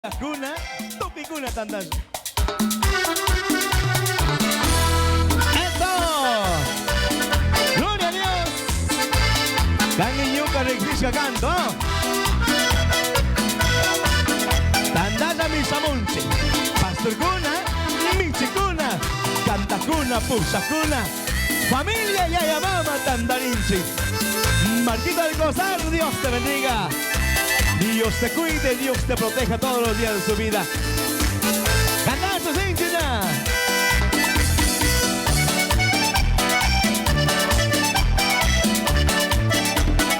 Cuna, topi cuna tandas. ¡Eso! ¡Gloria a Dios! Kang yuka regresca canto. Tandasa mi samunchi. Pastor cuna, michi cuna. Canta cuna, pusa cuna. Familia Yaya Mama Tandarinchi. Marquito Alcozar, Dios te bendiga. Dios te cuide, Dios te proteja todos los días de su vida. ¡Cantazo, Cíntina!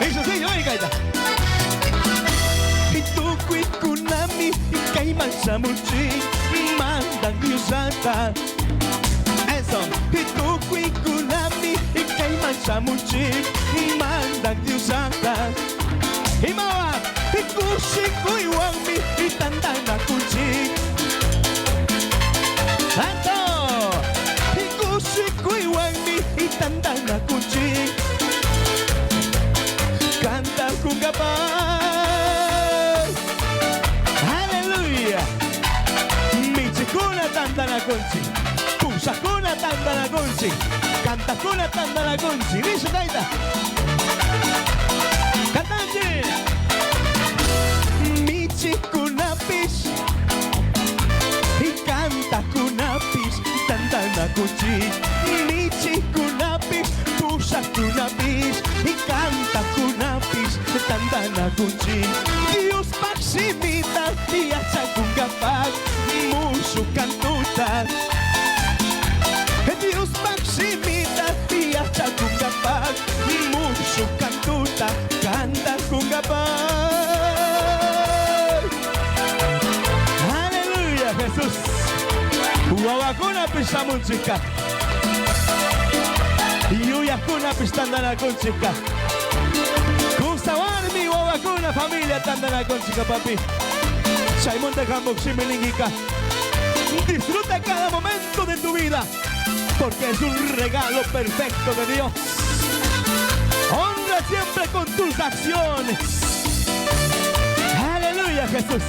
Eso sí, oye, Gaita. Y tú, Kuikunami, y Kaiman Samuchi, mandan Diosata. Eso. Y tú, Kuikunami, y Kaiman Samuchi, mandan Diosata. Y Mawa. Ikushi kuiwami itandana kunchi. Santo. Ikushi kuiwami itandana kunchi. Canta kungapa. Aleluya. Michikuna tandana kunchi. Pusakuna tandana kunchi. Canta kuna tandana kunchi. Dice Taita. Cantanchi. Kunapis y canta kunapis tandana kunchi. Michi kunapis pusa kunapis y canta kunapis tandana kunchi. Dios maximita y hacha kungapak musu cantuta. Dios maximita y hacha kungapak musu cantuta. Canta kungapak. Jesús, Wawakuna pisamos chica, Yuyakuna pistandana con chica, Gustawarmi Wawakuna familia tandana con chica papi, Simón de Campo Ximilingica. Disfruta cada momento de tu vida, porque es un regalo perfecto de Dios. Honra siempre con tus acciones. Aleluya, Jesús.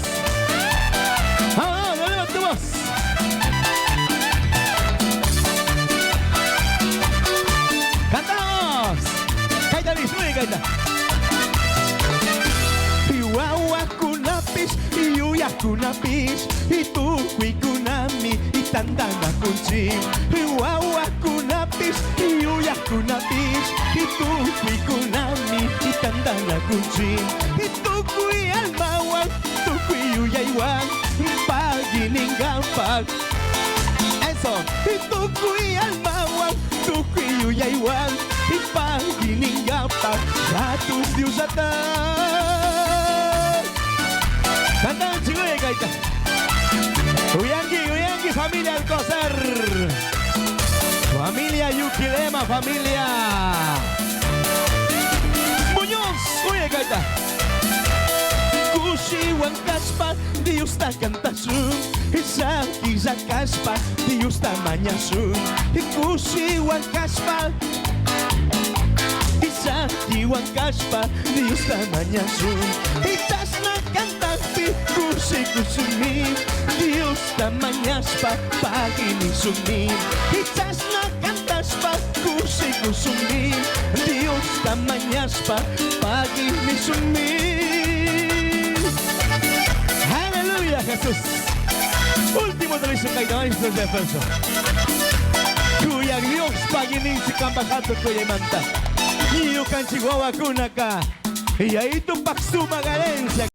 Tu voz. Cantamos. Kaita Liz, muy Kaita. Iwawa kunapis, Iyuya kunapis, Itu kunami, Itandana kunchi. Iwawa kunapis, Iyuya kunapis, Itu kunami, Itandana kunchi. Itu kui almawan, Tu kui yaiwan. Paginingapag. Eso. Itukui almawang, tukui uyaywan. Ipaginingapag. Ratus diusatan. Cantan chingüey, Gaita. Uyangi, familia Alcozar. Familia Yuquilema, familia Muñoz. Uy, Gaita. Kushi Wankaspa, Dios ta cantasun, Isaki Zakaspa, Dios ta mañasun, Kushi Wankaspa, Isaki Wankaspa, Dios ta mañasun, Itas na cantapi, Kushi Kusumi, Dios ta mañaspa, Pagini sumi, Itas na cantaspa, Kushi Kusumi, Dios ta mañaspa, Pagini sumi. Jesús. Último de los maestros de Afonso. Cuya Dios paginin si cambajato cuya manta. Y yo canchiguaba kunaka. Y ahí tu paxuma galencia.